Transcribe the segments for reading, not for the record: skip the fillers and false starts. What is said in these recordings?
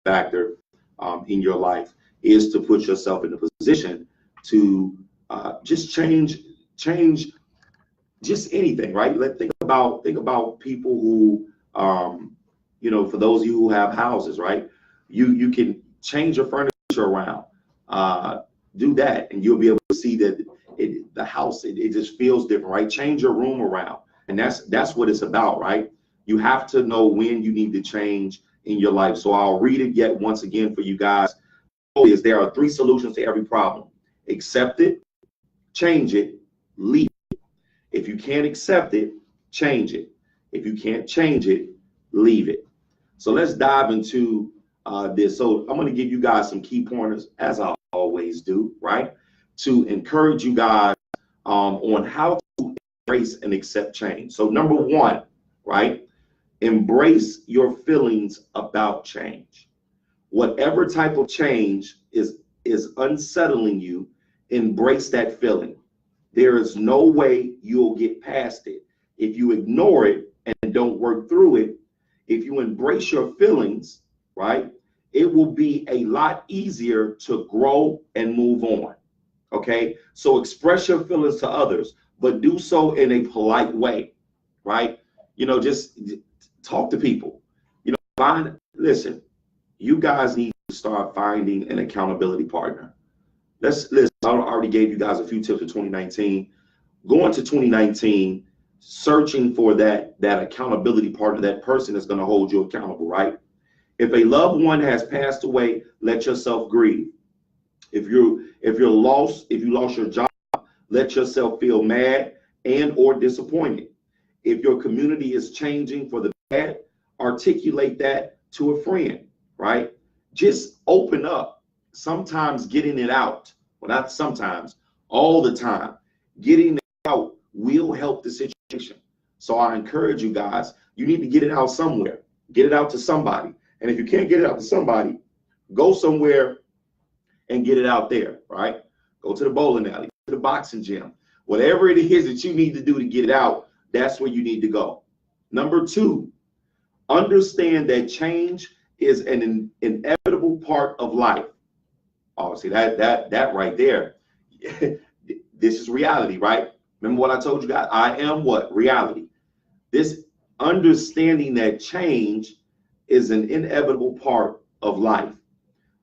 factor in your life is to put yourself in a position to just change just anything, right? Think about people who, for those of you who have houses, right? You can change your furniture around, do that, and you'll be able to see that the house it just feels different, right? Change your room around, and that's what it's about, right? You have to know when you need to change in your life. So I'll read it yet once again for you guys. Is there are 3 solutions to every problem: accept it, change it, leave it. If you can't accept it, change it. If you can't change it, leave it. So let's dive into this. So I'm going to give you guys some key pointers, as I always do, right, to encourage you guys on how to embrace and accept change. So number 1, right, embrace your feelings about change. Whatever type of change is unsettling you, embrace that feeling. There is no way you'll get past it if you ignore it and don't work through it. If you embrace your feelings, right, it will be a lot easier to grow and move on. Okay, so express your feelings to others, but do so in a polite way, right? Just talk to people. Listen, you guys need to start finding an accountability partner. Listen, I already gave you guys a few tips for 2019. Go into 2019 searching for that accountability partner, that person that's going to hold you accountable, right? If a loved one has passed away, let yourself grieve. If you lost your job, let yourself feel mad and or disappointed. If your community is changing for the bad, articulate that to a friend, right? Just open up. Sometimes getting it out, well, not sometimes, all the time, getting it out will help the situation. So I encourage you guys, you need to get it out somewhere. Get it out to somebody. And if you can't get it out to somebody, go somewhere and get it out there, right? Go to the bowling alley, to the boxing gym, whatever it is that you need to do to get it out, that's where you need to go. Number 2, understand that change is an inevitable part of life. Oh, see that right there. This is reality, right? Remember what I told you guys? I am what? Reality. This understanding that change is an inevitable part of life.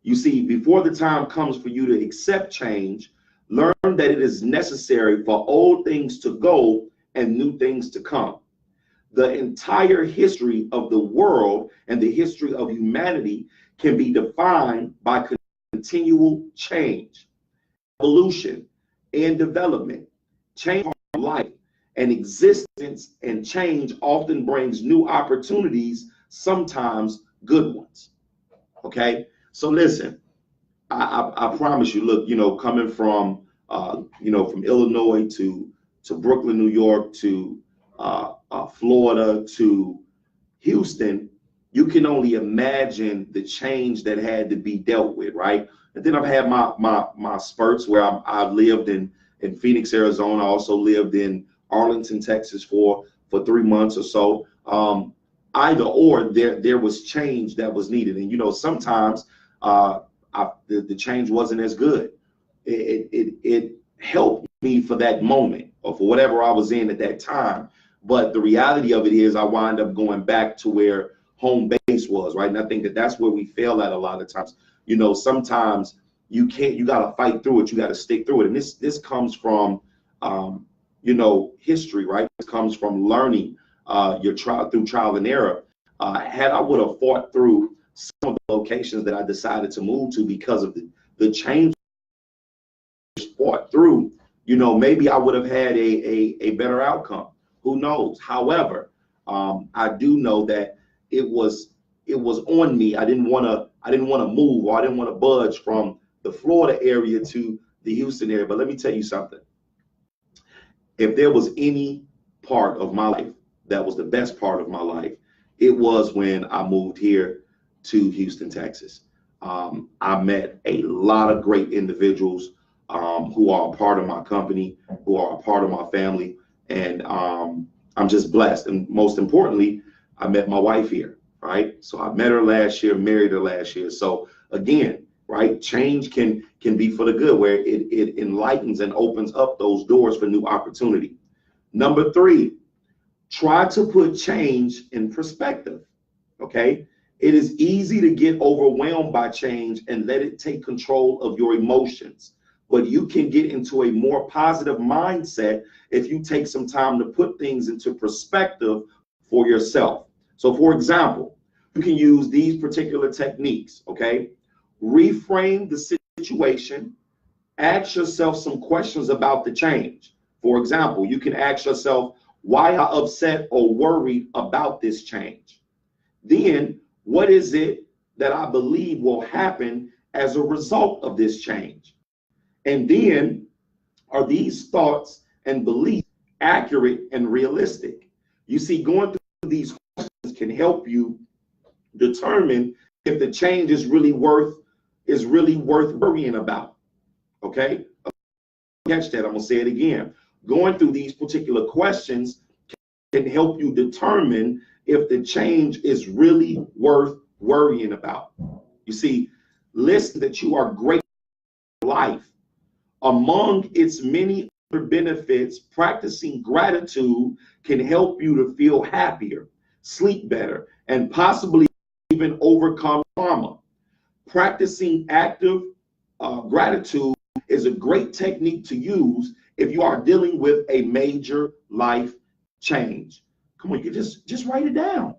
You see, before the time comes for you to accept change, learn that it is necessary for old things to go and new things to come. The entire history of the world and the history of humanity can be defined by continual change, evolution, and development. Change of life and existence and change often brings new opportunities, sometimes good ones. Okay, so listen, I promise you, look, coming from from Illinois to Brooklyn, New York, to Florida, to Houston, you can only imagine the change that had to be dealt with, right? And then I've had my spurts where I've lived in Phoenix, Arizona. I also lived in Arlington, Texas for 3 months or so. Either or, there was change that was needed, and sometimes the change wasn't as good. It helped me for that moment or for whatever I was in at that time. But the reality of it is I wind up going back to where home base was, right? And I think that's where we fail at a lot of times. Sometimes you got to fight through it. You got to stick through it. And this comes from, history, right? This comes from learning through trial and error. Had I would have fought through some of the locations that I decided to move to because of the change fought through, maybe I would have had a better outcome. Who knows? However, I do know that it was on me. I didn't want to move, or I didn't want to budge from the Florida area to the Houston area. But let me tell you something. If there was any part of my life that was the best part of my life, it was when I moved here to Houston, Texas. I met a lot of great individuals who are a part of my company, who are a part of my family, and I'm just blessed. And most importantly, I met my wife here. right? So I met her last year, married her last year. So again, right, change can be for the good, where it enlightens and opens up those doors for new opportunity. Number three, try to put change in perspective. Okay. It is easy to get overwhelmed by change and let it take control of your emotions. But you can get into a more positive mindset if you take some time to put things into perspective for yourself. So, for example, you can use these particular techniques. Okay. Reframe the situation, ask yourself some questions about the change. For example, you can ask yourself, why am I upset or worried about this change? Then, what is it that I believe will happen as a result of this change? And then, are these thoughts and beliefs accurate and realistic? You see, going through these questions can help you determine if the change is really worth worrying about. Okay? Catch that. I'm gonna say it again. Going through these particular questions can help you determine if the change is really worth worrying about. You see, listen that you are great in life. Among its many other benefits, practicing gratitude can help you to feel happier, sleep better, and possibly even overcome trauma. Practicing active gratitude is a great technique to use if you are dealing with a major life change. Come on, you can just write it down.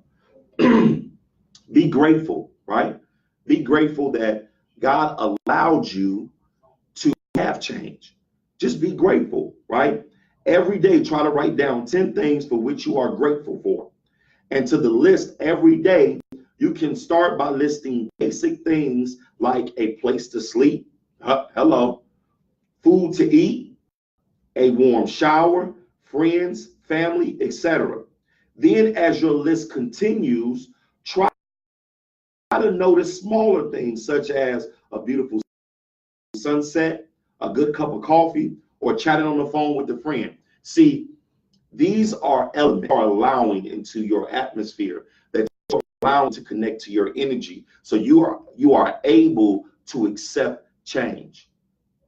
Be grateful, right? Be grateful that God allowed you to have change. Just be grateful, right? Every day, try to write down 10 things for which you are grateful for. And to the list every day, you can start by listing basic things like a place to sleep, hello, food to eat, a warm shower, friends, family, etc. Then as your list continues, try to notice smaller things such as a beautiful sunset, a good cup of coffee, or chatting on the phone with a friend. See, these are elements you are allowing into your atmosphere, that you are allowing to connect to your energy, so you are able to accept change,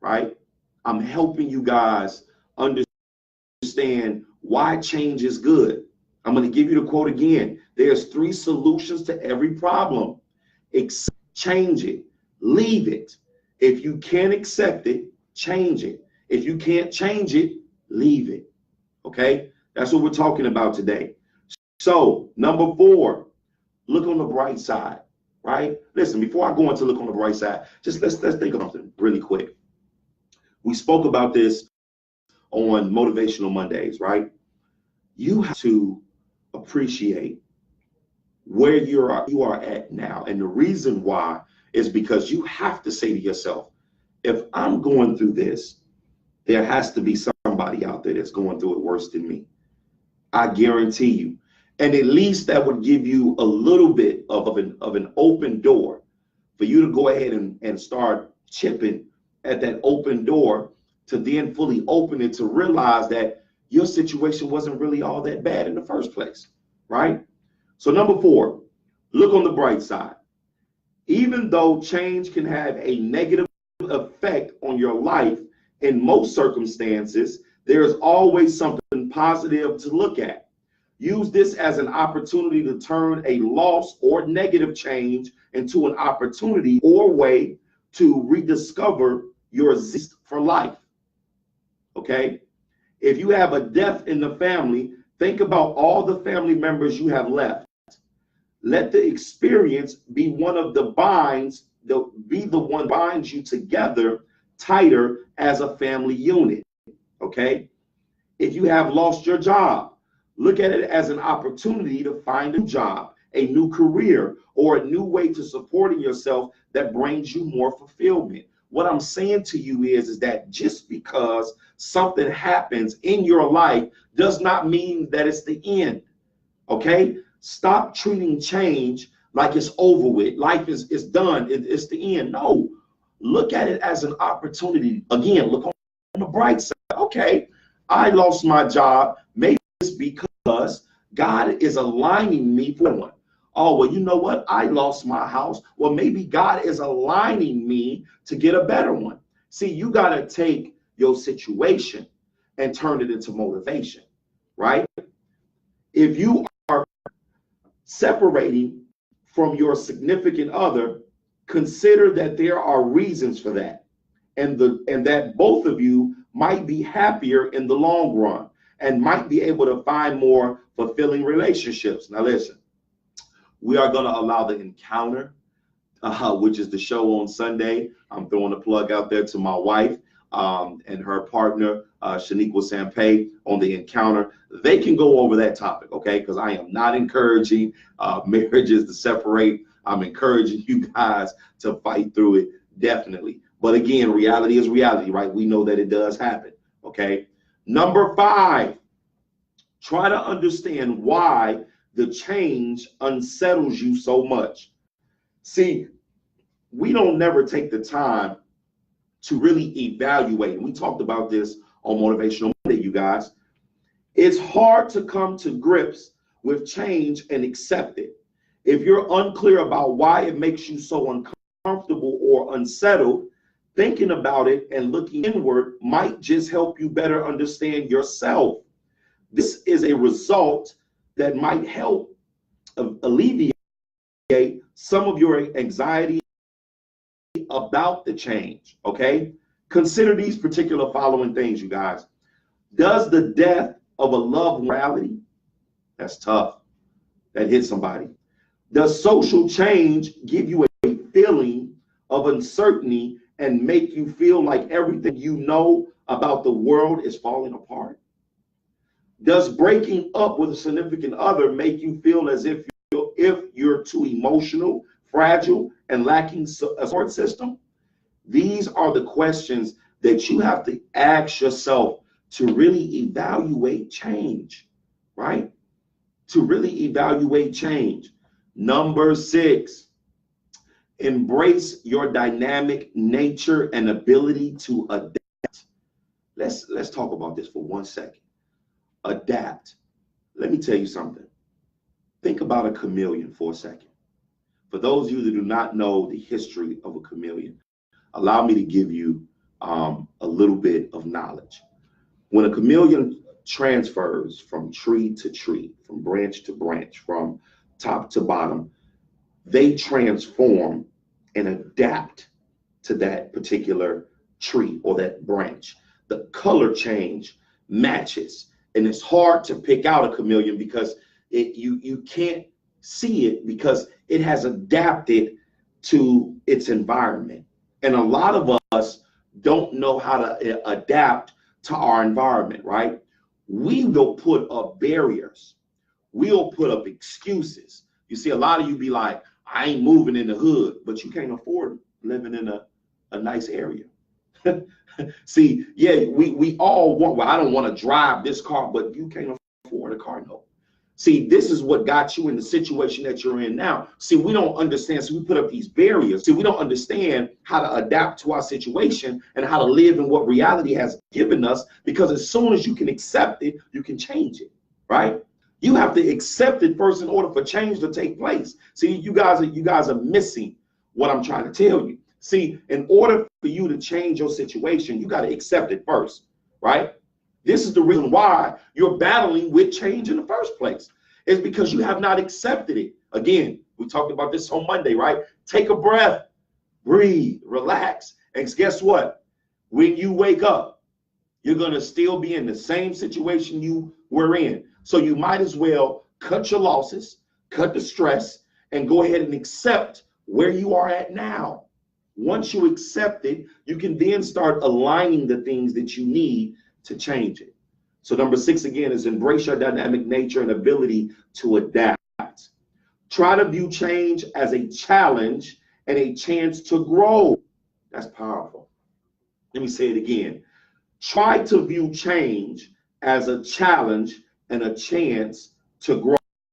right? I'm helping you guys understand why change is good. I'm going to give you the quote again. There's 3 solutions to every problem. Accept, change it, leave it. If you can't accept it, change it. If you can't change it, leave it. Okay? That's what we're talking about today. So, number 4, look on the bright side, right? Listen, before I go into look on the bright side, just let's think of something really quick. We spoke about this on Motivational Mondays, right? You have to appreciate where you are at now. And the reason why is because you have to say to yourself, if I'm going through this, there has to be somebody out there that's going through it worse than me. I guarantee you. And at least that would give you a little bit of an open door for you to go ahead and start chipping at that open door, to then fully open it, to realize that your situation wasn't really all that bad in the first place, right? So number 4, look on the bright side. Even though change can have a negative effect on your life in most circumstances, there is always something positive to look at. Use this as an opportunity to turn a loss or negative change into an opportunity or way to rediscover your zest for life. Okay? If you have a death in the family, think about all the family members you have left. Let the experience be one of the binds, be the one binds you together tighter as a family unit. Okay? If you have lost your job, look at it as an opportunity to find a job, a new career, or a new way to supporting yourself that brings you more fulfillment. What I'm saying to you is that just because something happens in your life does not mean that it's the end. Okay? Stop treating change like it's over with. Life is done. It's the end. No. Look at it as an opportunity. Again, look on the bright side. Okay, I lost my job. Maybe it's because God is aligning me for one. Oh, well, you know what? I lost my house. Well, maybe God is aligning me to get a better one. See, you got to take your situation and turn it into motivation, right? If you are separating from your significant other, consider that there are reasons for that, and that both of you might be happier in the long run and might be able to find more fulfilling relationships. Now, listen, we are going to allow the encounter, which is the show on Sunday. I'm throwing a plug out there to my wife and her partner, Shaniqua Sampay, on the encounter. They can go over that topic, okay? Because I am not encouraging marriages to separate. I'm encouraging you guys to fight through it, definitely. But again, reality is reality, right? We know that it does happen, okay? Number 5, try to understand why the change unsettles you so much. See, we don't never take the time to really evaluate. And we talked about this on Motivational Monday, you guys. It's hard to come to grips with change and accept it. If you're unclear about why it makes you so uncomfortable or unsettled, thinking about it and looking inward might just help you better understand yourself. This is a result that might help alleviate some of your anxiety about the change, okay? Consider these particular following things, you guys. Does the death of a loved reality? That's tough. That hits somebody. Does social change give you a feeling of uncertainty and make you feel like everything you know about the world is falling apart? Does breaking up with a significant other make you feel as if you're too emotional, fragile, and lacking a support system? These are the questions that you have to ask yourself to really evaluate change, right? To really evaluate change. Number 6, embrace your dynamic nature and ability to adapt. Let's talk about this for 1 second. Adapt. Let me tell you something. Think about a chameleon for a second. For those of you that do not know the history of a chameleon, allow me to give you a little bit of knowledge. When a chameleon transfers from tree to tree, from branch to branch, from top to bottom, they transform and adapt to that particular tree or that branch. The color change matches, and it's hard to pick out a chameleon because you can't see it because it has adapted to its environment. And a lot of us don't know how to adapt to our environment, right? We will put up barriers. We'll put up excuses. You see, a lot of you be like, I ain't moving in the hood, but you can't afford living in a nice area. See, yeah, we all want, well, I don't want to drive this car, but you can't afford a car note. See, this is what got you in the situation that you're in now. See, we don't understand. So we put up these barriers. See, we don't understand how to adapt to our situation and how to live in what reality has given us, because as soon as you can accept it, you can change it, right? You have to accept it first in order for change to take place. See, you guys are missing what I'm trying to tell you. See, in order for you to change your situation, you got to accept it first, right? This is the reason why you're battling with change in the first place. It's because you have not accepted it. Again, we talked about this on Monday, right? Take a breath, breathe, relax. And guess what? When you wake up, you're going to still be in the same situation you were in. So you might as well cut your losses, cut the stress, and go ahead and accept where you are at now. Once you accept it, you can then start aligning the things that you need to change it. So number 6, again, is embrace your dynamic nature and ability to adapt. Try to view change as a challenge and a chance to grow. That's powerful. Let me say it again. Try to view change as a challenge and a chance to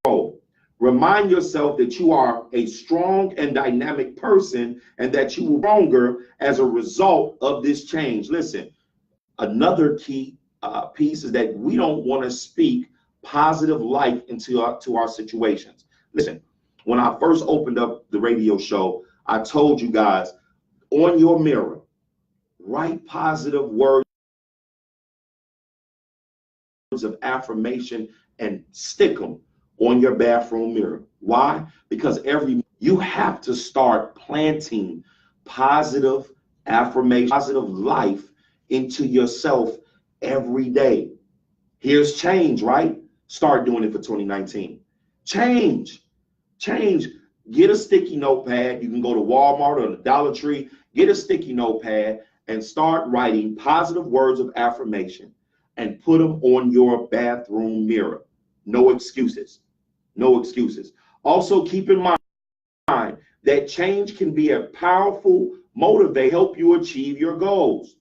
grow. Remind yourself that you are a strong and dynamic person and that you will grow stronger as a result of this change. Listen, another key piece is that we don't want to speak positive life into our situations. Listen, When I first opened up the radio show, I told you guys, on your mirror, write positive words of affirmation and stick them on your bathroom mirror. Why? Because you have to start planting positive affirmation, positive life into yourself every day. Here's change, right? Start doing it for 2019. Change. Get a sticky notepad. You can go to Walmart or the Dollar Tree, get a sticky notepad and start writing positive words of affirmation and put them on your bathroom mirror. No excuses. No excuses. Also, keep in mind that change can be a powerful motivator, help you achieve your goals.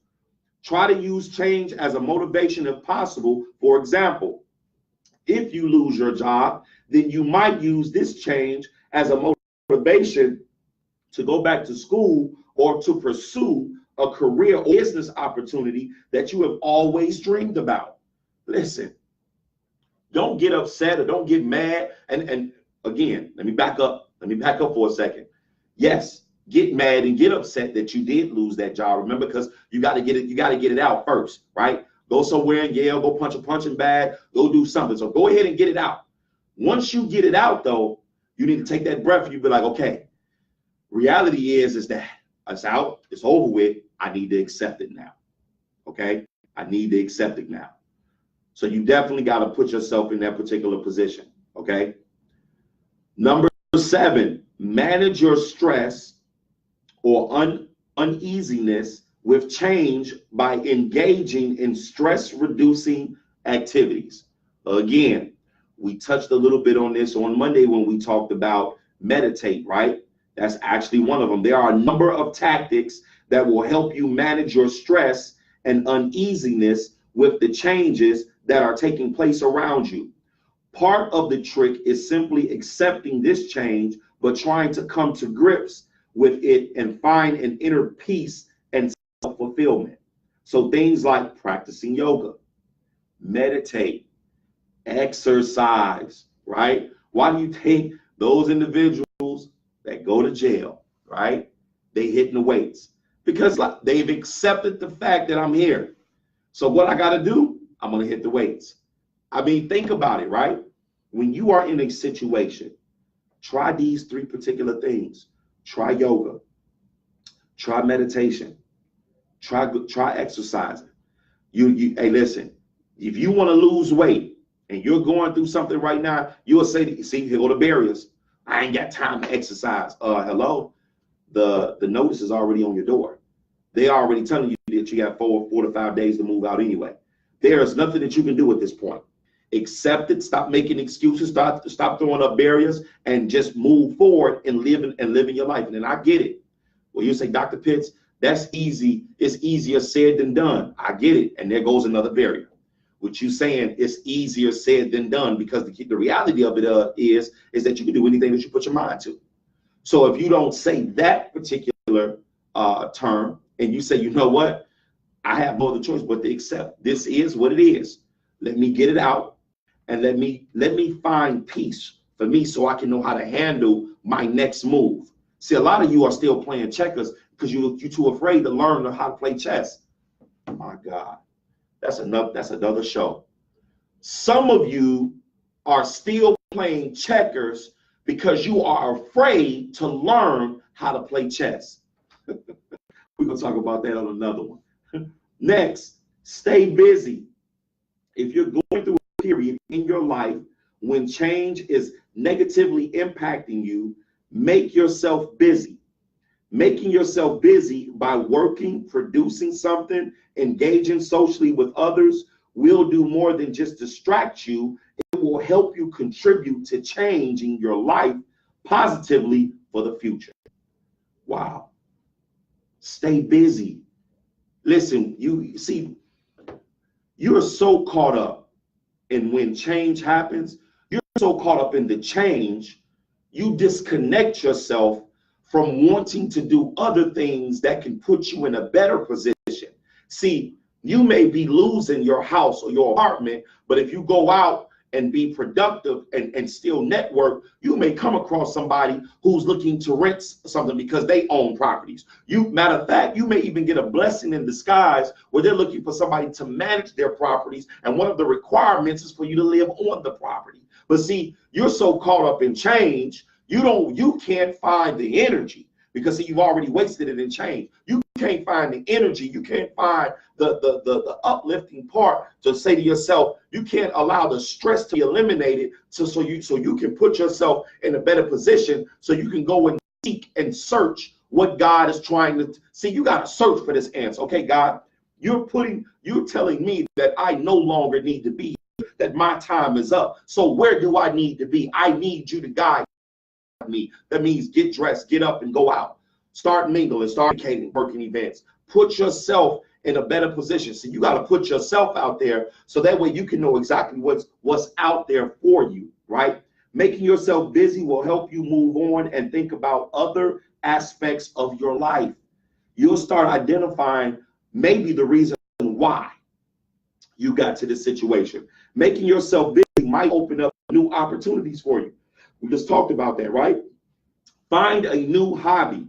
Try to use change as a motivation if possible. For example, if you lose your job, then you might use this change as a motivation to go back to school or to pursue a career or business opportunity that you have always dreamed about. Listen, don't get upset or don't get mad. And again, let me back up for a second. Yes, get mad and get upset that you did lose that job. Remember, because you got to get it out first, right? Go somewhere and yell, go punch a punching bag, go do something. So go ahead and get it out. Once you get it out, though, you need to take that breath and you be like, okay, reality is that it's out, it's over with. I need to accept it now. Okay, I need to accept it now. So you definitely got to put yourself in that particular position. Okay. Number 7, manage your stress or uneasiness with change by engaging in stress reducing activities. Again, we touched a little bit on this on Monday when we talked about meditate, right? That's actually one of them. There are a number of tactics that will help you manage your stress and uneasiness with the changes that are taking place around you. Part of the trick is simply accepting this change, but trying to come to grips with it and find an inner peace and self-fulfillment. So things like practicing yoga, meditate, exercise, right? Why do you think those individuals that go to jail, right? They hitting the weights because they've accepted the fact that I'm here. So what I got to do, I'm going to hit the weights. I mean, think about it, right? When you are in a situation, try these 3 particular things. Try yoga, try meditation, try exercising. Hey, listen, if you want to lose weight and you're going through something right now, you'll say, see, here go the barriers. I ain't got time to exercise. Hello, the notice is already on your door. They already telling you that you got 4 to 5 days to move out anyway. There is nothing that you can do at this point. Accept it. Stop making excuses. Stop throwing up barriers and just move forward and living your life. And then I get it. Well, you say, Dr. Pitts, that's easy. It's easier said than done. I get it. And there goes another barrier. What you saying is easier said than done because the reality of it is that you can do anything that you put your mind to. So if you don't say that particular term and you say, you know what, I have no other choice but to accept. This is what it is. Let me get it out and let me find peace for me so I can know how to handle my next move. See, a lot of you are still playing checkers because you're too afraid to learn how to play chess. Oh my God, that's another show. Some of you are still playing checkers because you are afraid to learn how to play chess. We're gonna talk about that on another one. Next, stay busy. If you're going through a period in your life when change is negatively impacting you, make yourself busy. Making yourself busy by working, producing something, engaging socially with others will do more than just distract you. It will help you contribute to changing your life positively for the future. Wow. Stay busy. Listen, you see, you're so caught up in when change happens, you're so caught up in the change, you disconnect yourself from wanting to do other things that can put you in a better position. See, you may be losing your house or your apartment, but if you go out and be productive and still network, you may come across somebody who's looking to rent something because they own properties. Matter of fact, you may even get a blessing in disguise where they're looking for somebody to manage their properties, and one of the requirements is for you to live on the property. But see, you're so caught up in change, you can't find the energy, because see, you've already wasted it in change. You can't find the energy. You can't find the uplifting part to say to yourself. You can't allow the stress to be eliminated so you can put yourself in a better position so you can go and seek and search what God is trying to see. You got to search for this answer. Okay, God, you're telling me that I no longer need to be here, that my time is up. So where do I need to be? I need you to guide me. That means get dressed, get up and go out. Start mingling, start communicating, working events. Put yourself in a better position. So you got to put yourself out there so that way you can know exactly what's out there for you, right? Making yourself busy will help you move on and think about other aspects of your life. You'll start identifying maybe the reason why you got to this situation. Making yourself busy might open up new opportunities for you. We just talked about that, right? Find a new hobby.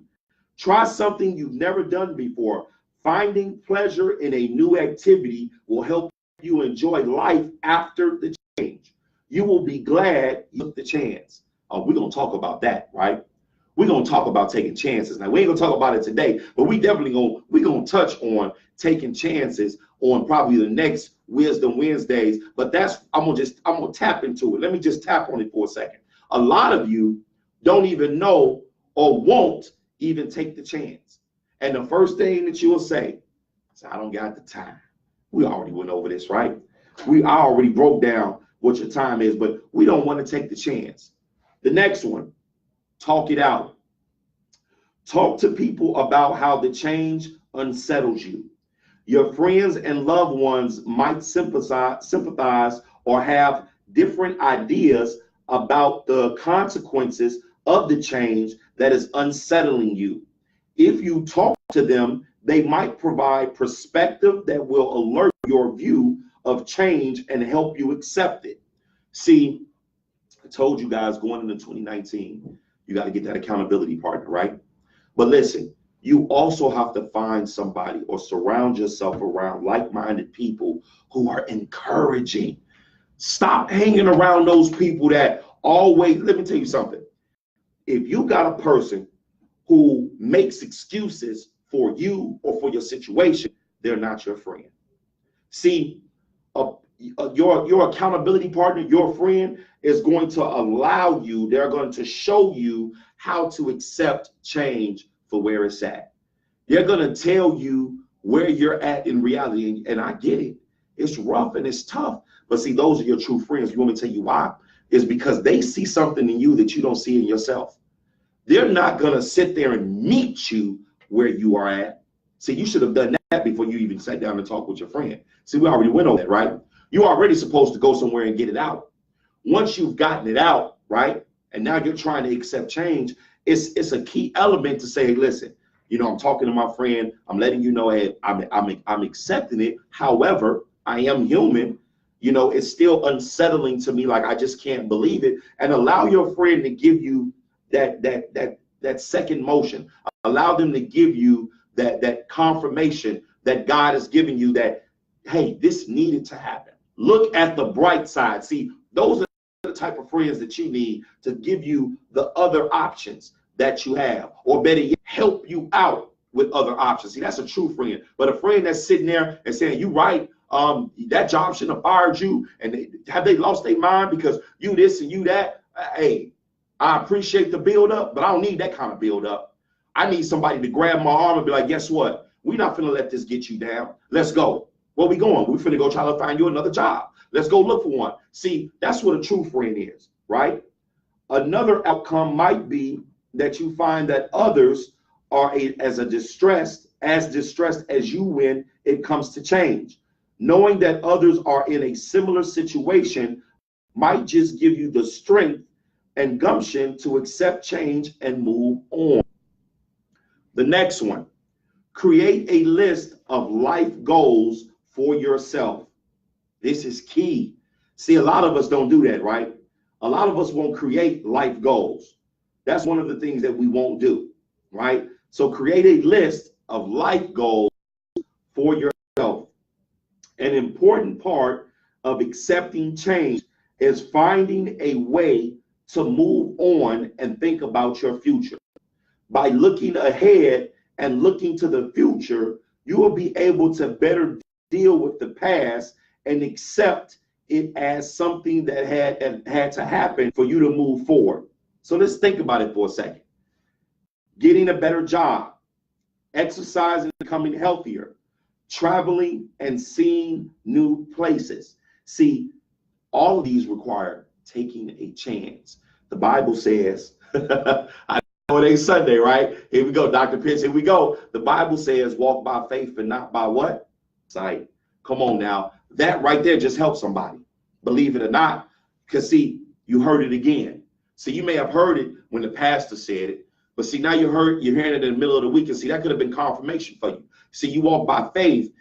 Try something you've never done before. Finding pleasure in a new activity will help you enjoy life after the change. You will be glad you took the chance. We're going to talk about that, right? We're going to talk about taking chances. Now, we ain't going to talk about it today, but we're going to touch on taking chances on probably the next Wisdom Wednesdays. But I'm going to tap into it. Let me just tap on it for a second. A lot of you don't even know or won't even take the chance. And the first thing that you will say is, I don't got the time. We already went over this, right? I already broke down what your time is, but we don't want to take the chance. The next one, talk it out. Talk to people about how the change unsettles you. Your friends and loved ones might sympathize or have different ideas about the consequences of the change that is unsettling you. If you talk to them, they might provide perspective that will alert your view of change and help you accept it. See, I told you guys going into 2019, you got to get that accountability partner, right? But listen, you also have to find somebody or surround yourself around like-minded people who are encouraging. Stop hanging around those people that always, let me tell you something. If you got a person who makes excuses for you or for your situation, they're not your friend. See, your accountability partner, your friend, is going to allow you, they're going to show you how to accept change for where it's at. They're going to tell you where you're at in reality. And I get it. It's rough and it's tough. But see, those are your true friends. You want me to tell you why? It's because they see something in you that you don't see in yourself. They're not going to sit there and meet you where you are at. See, you should have done that before you even sat down and talked with your friend. See, we already went over that, right? You're already supposed to go somewhere and get it out. Once you've gotten it out, right, and now you're trying to accept change, it's a key element to say, hey, listen, I'm talking to my friend. I'm letting you know, hey, I'm accepting it. However, I am human. It's still unsettling to me. Like, I just can't believe it. And allow your friend to give you that second motion. Allow them to give you that confirmation that God has given you that, hey, this needed to happen. Look at the bright side. See, those are the type of friends that you need to give you the other options that you have, or better yet, help you out with other options. See, that's a true friend. But a friend that's sitting there and saying, you right, that job shouldn't have fired you, and have they lost their mind because you this and you that? Hey, I appreciate the build up, but I don't need that kind of build up. I need somebody to grab my arm and be like, guess what? We're not finna let this get you down. Let's go. Where we going? We're finna go try to find you another job. Let's go look for one. See, that's what a true friend is, right? Another outcome might be that you find that others are as distressed as you when it comes to change. Knowing that others are in a similar situation might just give you the strength and gumption to accept change and move on. The next one, create a list of life goals for yourself. This is key. See, a lot of us don't do that, right? A lot of us won't create life goals. That's one of the things that we won't do, right? So create a list of life goals for yourself. An important part of accepting change is finding a way to move on and think about your future. By looking ahead and looking to the future, you will be able to better deal with the past and accept it as something that had to happen for you to move forward. So let's think about it for a second. Getting a better job, exercising, becoming healthier, traveling and seeing new places. See, all of these require taking a chance. The Bible says, I know it ain't Sunday, right? Here we go, Dr. Pitts, here we go. The Bible says, walk by faith and not by what? Sight. Come on now. That right there just helps somebody. Believe it or not. Because see, you heard it again. See, you may have heard it when the pastor said it, but see, now you're hearing it in the middle of the week, and see, that could have been confirmation for you. See, you walk by faith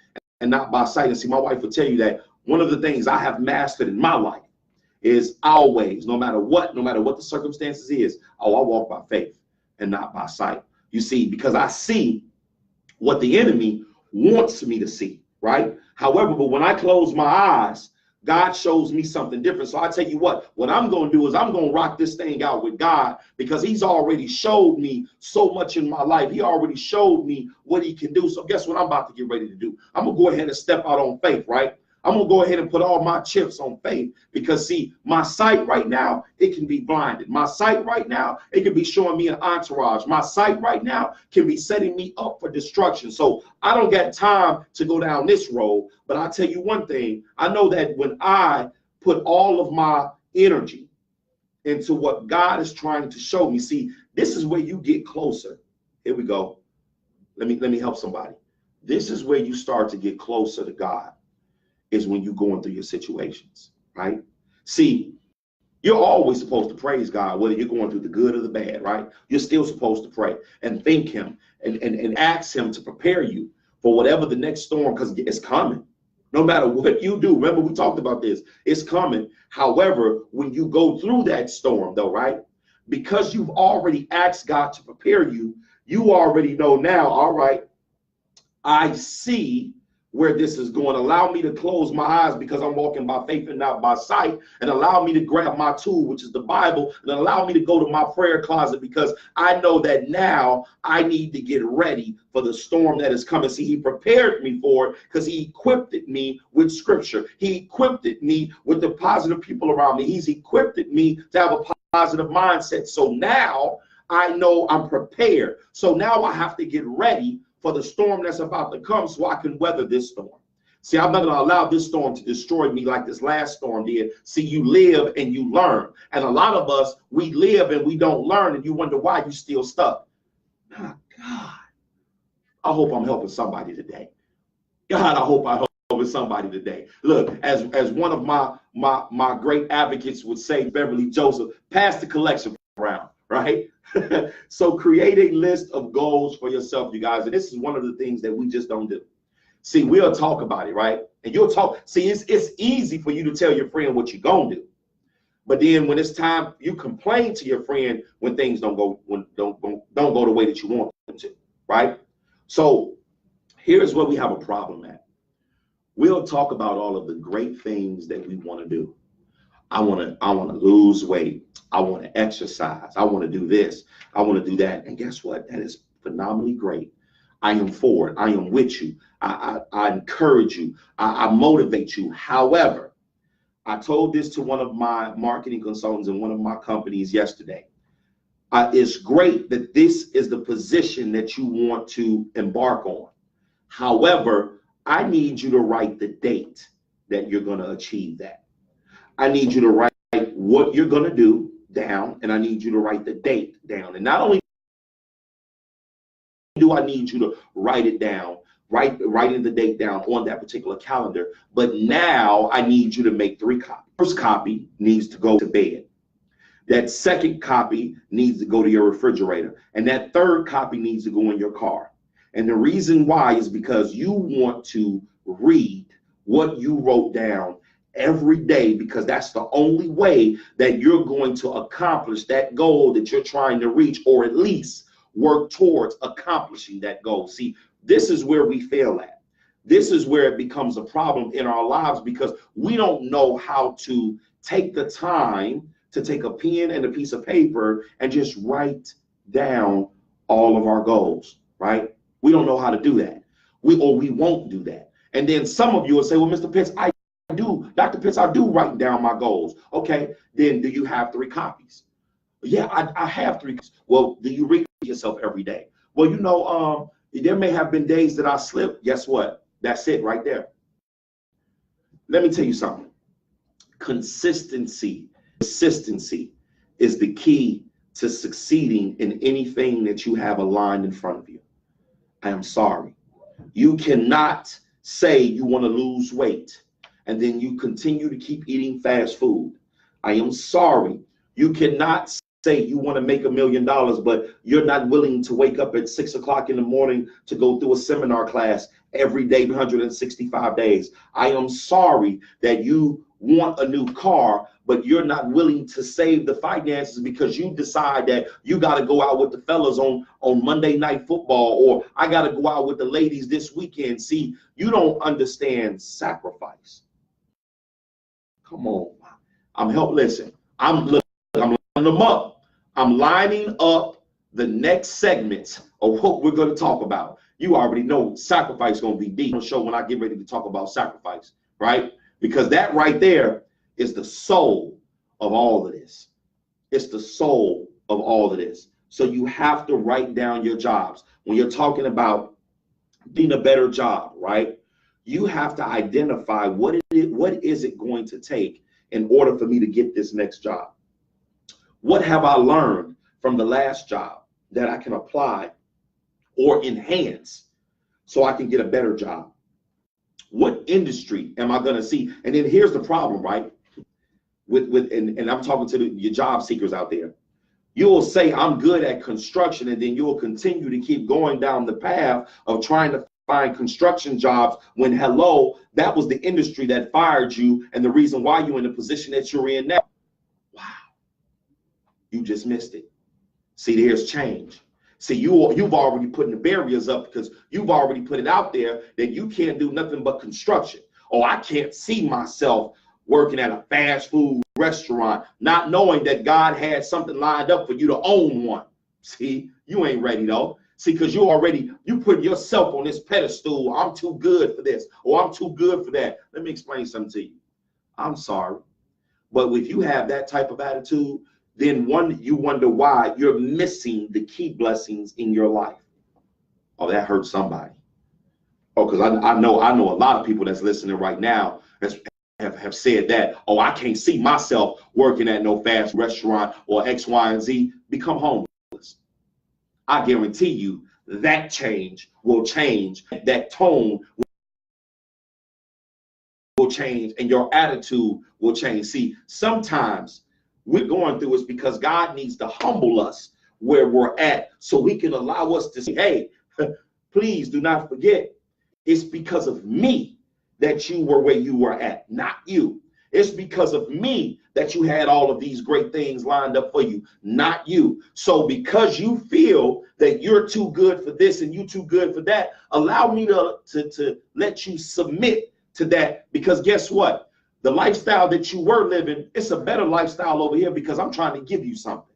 and not by sight. And see, my wife will tell you that one of the things I have mastered in my life is always, no matter what the circumstances is, I walk by faith and not by sight. You see, because I see what the enemy wants me to see, right? However, but when I close my eyes, God shows me something different. So I tell you what I'm going to do is I'm going to rock this thing out with God, because he's already showed me so much in my life. He already showed me what he can do. So guess what I'm about to get ready to do? I'm going to go ahead and step out on faith, right? I'm going to go ahead and put all my chips on faith, because see, my sight right now, it can be blinded. My sight right now, it can be showing me an entourage. My sight right now can be setting me up for destruction. So I don't got time to go down this road. But I'll tell you one thing. I know that when I put all of my energy into what God is trying to show me, see, this is where you get closer. Here we go. Let me help somebody. This is where you start to get closer to God, is when you're going through your situations, right? See, you're always supposed to praise God, whether you're going through the good or the bad, right? You're still supposed to pray and thank him and ask him to prepare you for whatever the next storm, because it's coming. No matter what you do, remember we talked about this, it's coming. However, when you go through that storm though, right? Because you've already asked God to prepare you, you already know now, all right, I see where this is going. Allow me to close my eyes, because I'm walking by faith and not by sight, and allow me to grab my tool, which is the Bible, and allow me to go to my prayer closet, because I know that now I need to get ready for the storm that is coming. See, he prepared me for it because he equipped me with scripture. He equipped me with the positive people around me. He's equipped me to have a positive mindset. So now I know I'm prepared. So now I have to get ready for the storm that's about to come, so I can weather this storm. See, I'm not going to allow this storm to destroy me like this last storm did. See, you live and you learn. And a lot of us, we live and we don't learn, and you wonder why you're still stuck. Oh, God, I hope I'm helping somebody today. God, I hope I'm helping somebody today. Look, as one of my great advocates would say, Beverly Joseph, pass the collection around, right? So create a list of goals for yourself, you guys. And this is one of the things that we just don't do. See, we'll talk about it, right? And you'll talk. See, it's easy for you to tell your friend what you're going to do. But then when it's time, you complain to your friend when things don't go the way that you want them to, right? So here's where we have a problem at. We'll talk about all of the great things that we want to do. I want to lose weight. I want to exercise. I want to do this. I want to do that. And guess what? That is phenomenally great. I am for it. I am with you. I encourage you. I motivate you. However, I told this to one of my marketing consultants in one of my companies yesterday. It's great that this is the position that you want to embark on. However, I need you to write the date that you're going to achieve that. I need you to write what you're going to do down, and I need you to write the date down. And not only do I need you to write it down, writing the date down on that particular calendar, but now I need you to make 3 copies. First copy needs to go to bed. That second copy needs to go to your refrigerator. And that third copy needs to go in your car. And the reason why is because you want to read what you wrote down every day, because that's the only way that you're going to accomplish that goal that you're trying to reach, or at least work towards accomplishing that goal. See, this is where we fail at. This is where it becomes a problem in our lives, because we don't know how to take the time to take a pen and a piece of paper and just write down all of our goals, right? We don't know how to do that. We won't do that. And then some of you will say, well, Mr. Pitts, I do, Dr. Pitts, I do write down my goals. Okay, then do you have 3 copies? Yeah, I have 3. Well, do you read yourself every day? Well, there may have been days that I slipped. Guess what? That's it right there. Let me tell you something. Consistency is the key to succeeding in anything that you have aligned in front of you. I am sorry. You cannot say you want to lose weight and then you continue to keep eating fast food. I am sorry. You cannot say you want to make $1 million, but you're not willing to wake up at 6 o'clock in the morning to go through a seminar class every day, 365 days. I am sorry that you want a new car, but you're not willing to save the finances because you decide that you got to go out with the fellas on Monday Night Football, or I got to go out with the ladies this weekend. See, you don't understand sacrifice. Come on. I'm listen, I'm lining them up. I'm lining up the next segments of what we're going to talk about. You already know sacrifice is going to be deep on the show when I get ready to talk about sacrifice, right? Because that right there is the soul of all of this. It's the soul of all of this. So you have to write down your jobs. When you're talking about being a better job, right? You have to identify what is it going to take in order for me to get this next job? What have I learned from the last job that I can apply or enhance so I can get a better job? What industry am I going to see? And then here's the problem, right? And I'm talking to your job seekers out there. You'll say, I'm good at construction, and then you'll continue to keep going down the path of trying to find construction jobs when, hello, that was the industry that fired you and the reason why you're in the position that you're in now. Wow. You just missed it. See, there's change. See, you've already put the barriers up because you've already put it out there that you can't do nothing but construction. Oh, I can't see myself working at a fast food restaurant, not knowing that God had something lined up for you to own one. See, you ain't ready though. See, because you put yourself on this pedestal. I'm too good for this, or I'm too good for that. Let me explain something to you. I'm sorry, but if you have that type of attitude, then you wonder why you're missing the key blessings in your life. Oh, that hurts somebody. Oh, because I know a lot of people that's listening right now have said that. Oh, I can't see myself working at no fast restaurant or X, Y, and Z. Become homeless. I guarantee you that change will change. That tone will change, and your attitude will change. See, sometimes we're going through is because God needs to humble us where we're at so he can allow us to say, hey, please do not forget, it's because of me that you were where you were at, not you. It's because of me that you had all of these great things lined up for you, not you. So because you feel that you're too good for this and you too good for that, allow me to let you submit to that, because guess what? The lifestyle that you were living, it's a better lifestyle over here because I'm trying to give you something.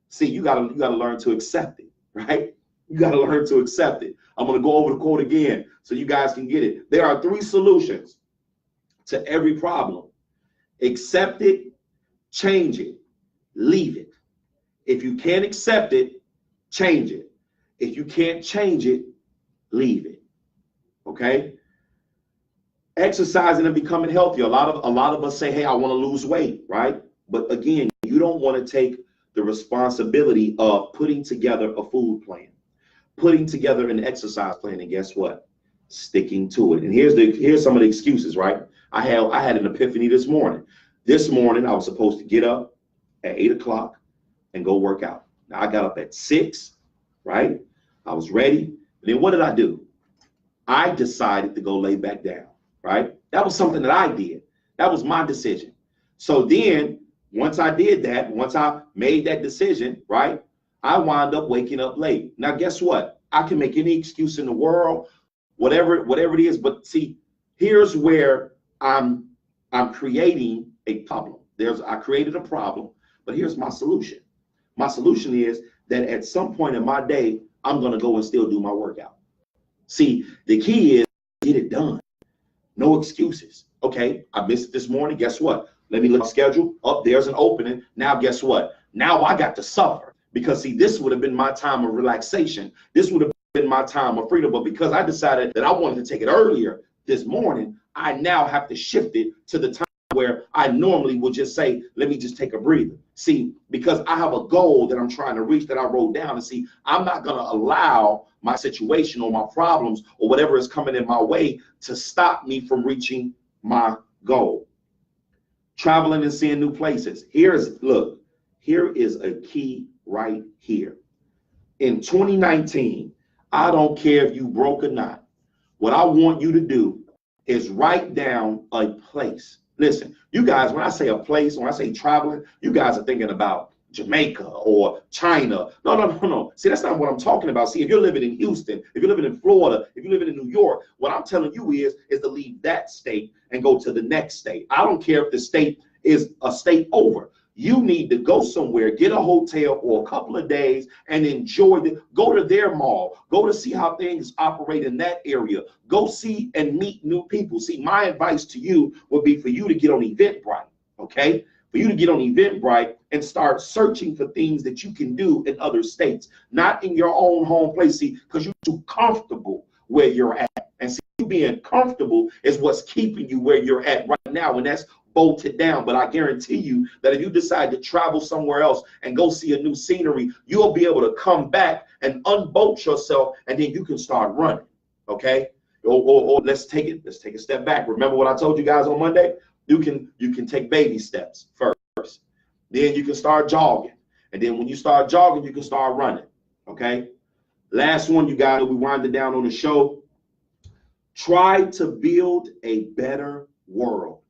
See, you gotta learn to accept it, right? You gotta learn to accept it. I'm gonna go over the quote again so you guys can get it. There are 3 solutions to every problem. Accept it, change it, leave it. If you can't accept it, change it. If you can't change it, leave it. Okay? Exercising and becoming healthy. A lot of us say, hey, I want to lose weight, right? But again, you don't want to take the responsibility of putting together a food plan, putting together an exercise plan, and guess what? Sticking to it. And here's some of the excuses, right? I had an epiphany this morning. This morning, I was supposed to get up at 8 o'clock and go work out. Now, I got up at 6, right? I was ready. And then what did I do? I decided to go lay back down, right? That was something that I did. That was my decision. So then once I did that, once I made that decision, right, I wound up waking up late. Now, guess what? I can make any excuse in the world, whatever it is. But see, here's where I'm creating a problem. I created a problem, but here's my solution. My solution is that at some point in my day, I'm going to go and still do my workout. See, the key is get it done. No excuses. Okay, I missed it this morning. Guess what? Let me look at the schedule. Up there's an opening. Now, guess what? Now I got to suffer because, see, this would have been my time of relaxation. This would have been my time of freedom. But because I decided that I wanted to take it earlier this morning, I now have to shift it to the time where I normally would just say, let me just take a breather. See, because I have a goal that I'm trying to reach that I wrote down. And see, I'm not going to allow my situation or my problems or whatever is coming in my way to stop me from reaching my goal. Traveling and seeing new places. Here is a key right here. In 2019, I don't care if you broke or not. What I want you to do is write down a place. Listen, you guys, when I say a place, when I say traveling, you guys are thinking about Jamaica or China. No. See, that's not what I'm talking about. See, if you're living in Houston, if you're living in Florida, if you're living in New York, what I'm telling you is to leave that state and go to the next state. I don't care if the state is a state over. You need to go somewhere, get a hotel for a couple of days and enjoy it. Go to their mall. Go to see how things operate in that area. Go see and meet new people. See, my advice to you would be for you to get on Eventbrite, okay? For you to get on Eventbrite and start searching for things that you can do in other states, not in your own home place, see, because you're too comfortable where you're at. And see, you being comfortable is what's keeping you where you're at right now, and that's bolted down. But I guarantee you that if you decide to travel somewhere else and go see a new scenery, you'll be able to come back and unbolt yourself, and then you can start running, okay? Or let's take a step back. Remember what I told you guys on Monday? You can take baby steps first. Then you can start jogging. And then when you start jogging, you can start running. Okay. Last one, you guys, we winding down on the show. Try to build a better world.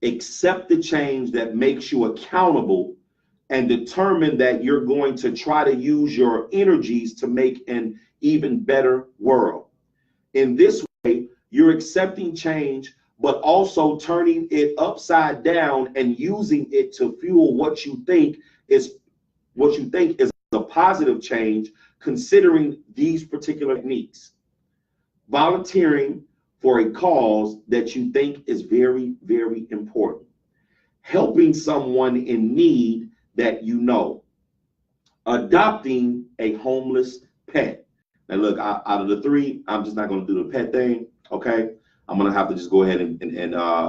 Accept the change that makes you accountable and determine that you're going to try to use your energies to make an even better world. In this way, you're accepting change, but also turning it upside down and using it to fuel what you think is a positive change, considering these particular techniques. Volunteering for a cause that you think is very, very important. Helping someone in need that you know. Adopting a homeless pet. Now look, out of the three, I'm just not going to do the pet thing, okay? I'm going to have to just go ahead and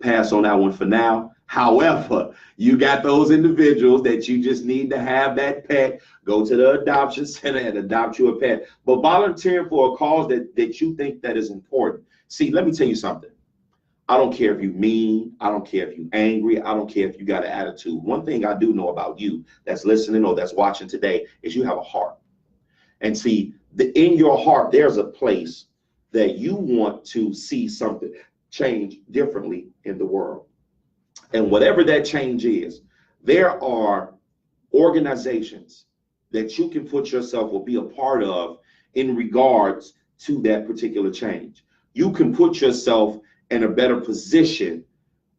pass on that one for now. However, you got those individuals that you just need to have that pet, go to the adoption center and adopt you a pet. But volunteering for a cause that you think that is important. See, let me tell you something. I don't care if you're mean. I don't care if you're angry. I don't care if you got an attitude. One thing I do know about you that's listening or that's watching today is you have a heart. And see, in your heart, there's a place that you want to see something change differently in the world. And whatever that change is, there are organizations that you can put yourself or be a part of in regards to that particular change. You can put yourself in a better position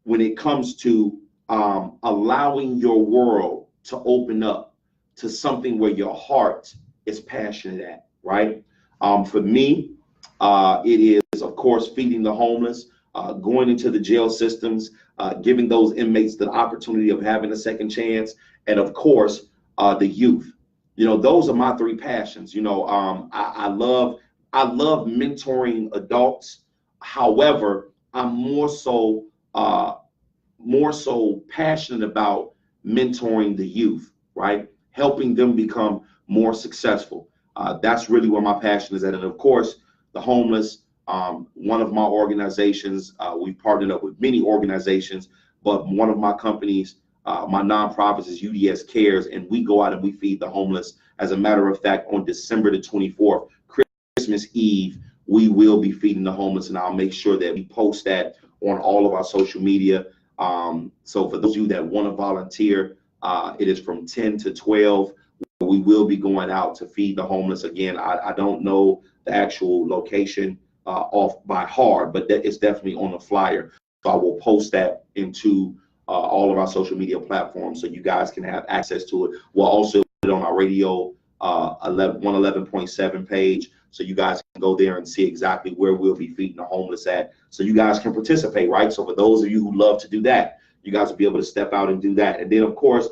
when it comes to allowing your world to open up to something where your heart is passionate at, right? For me, it is, of course, feeding the homeless, going into the jail systems, giving those inmates the opportunity of having a second chance, and of course, the youth. You know, those are my three passions. You know, I love mentoring adults. However, I'm more so passionate about mentoring the youth, right? Helping them become more successful. That's really where my passion is at. And of course, the homeless, one of my organizations, we've partnered up with many organizations, but one of my companies, my nonprofits is UDS Cares, and we go out and we feed the homeless. As a matter of fact, on December the 24th, Christmas Eve, we will be feeding the homeless, and I'll make sure that we post that on all of our social media. So for those of you that want to volunteer, it is from 10 to 12. We will be going out to feed the homeless. Again, I don't know the actual location off by heart, but it's definitely on the flyer. So I will post that into all of our social media platforms so you guys can have access to it. We'll also put it on our radio 111.7 page, so you guys can go there and see exactly where we'll be feeding the homeless at, so you guys can participate, right? So for those of you who love to do that, you guys will be able to step out and do that. And then, of course,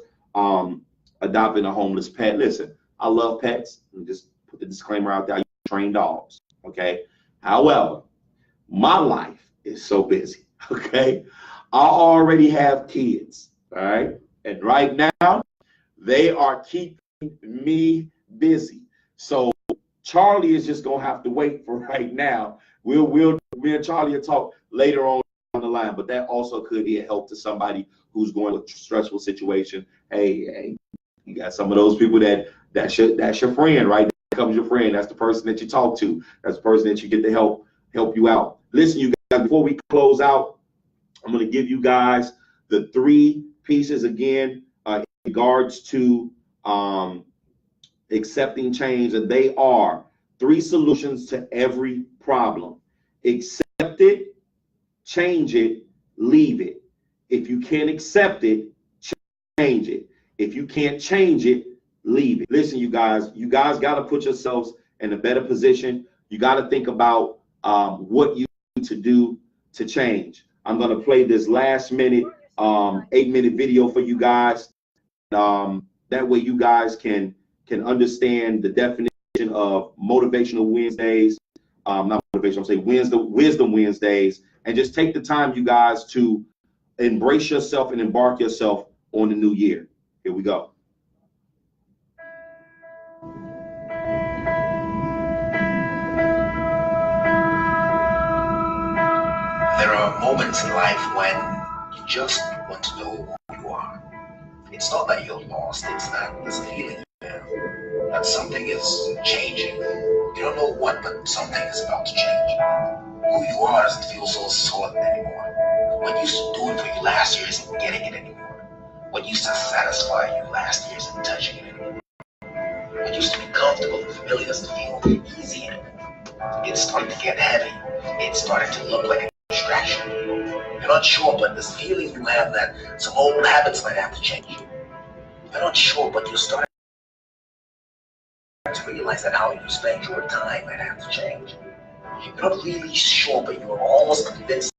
adopting a homeless pet. Listen, I love pets. Let me just put the disclaimer out there. I train dogs, okay? However, my life is so busy, okay? I already have kids, all right? And right now, they are keeping me busy. So Charlie is just gonna have to wait for right now. Me and Charlie will talk later on the line, but that also could be a help to somebody who's going through a stressful situation. Hey, you got some of those people that's your friend, right? That becomes your friend. That's the person that you talk to. That's the person that you get to help you out. Listen, you guys, before we close out, I'm going to give you guys the 3 pieces again in regards to accepting change, and they are 3 solutions to every problem. Accept it, change it, leave it. If you can't accept it, change it. If you can't change it, leave it. Listen, you guys got to put yourselves in a better position. You got to think about what you need to do to change. I'm going to play this last minute 8-minute video for you guys. That way you guys can understand the definition of motivational Wednesdays, not motivation, I'm saying wisdom Wednesdays, and just take the time, you guys, to embrace yourself and embark yourself on the new year. Here we go. There are moments in life when you just want to know who you are. It's not that you're lost, it's that there's a feeling you have that something is changing. You don't know what, but something is about to change. Who you are doesn't feel so solid anymore. What used to do it for you last year isn't getting it anymore. What used to satisfy you last year isn't touching it anymore. What used to be comfortable and familiar doesn't feel easy anymore. It's starting to get heavy. It's starting to look like a distraction. You're not sure, but this feeling you have that some old habits might have to change. You're not sure, but you're starting to realize that how you spend your time might have to change. You're not really sure, but you're almost convinced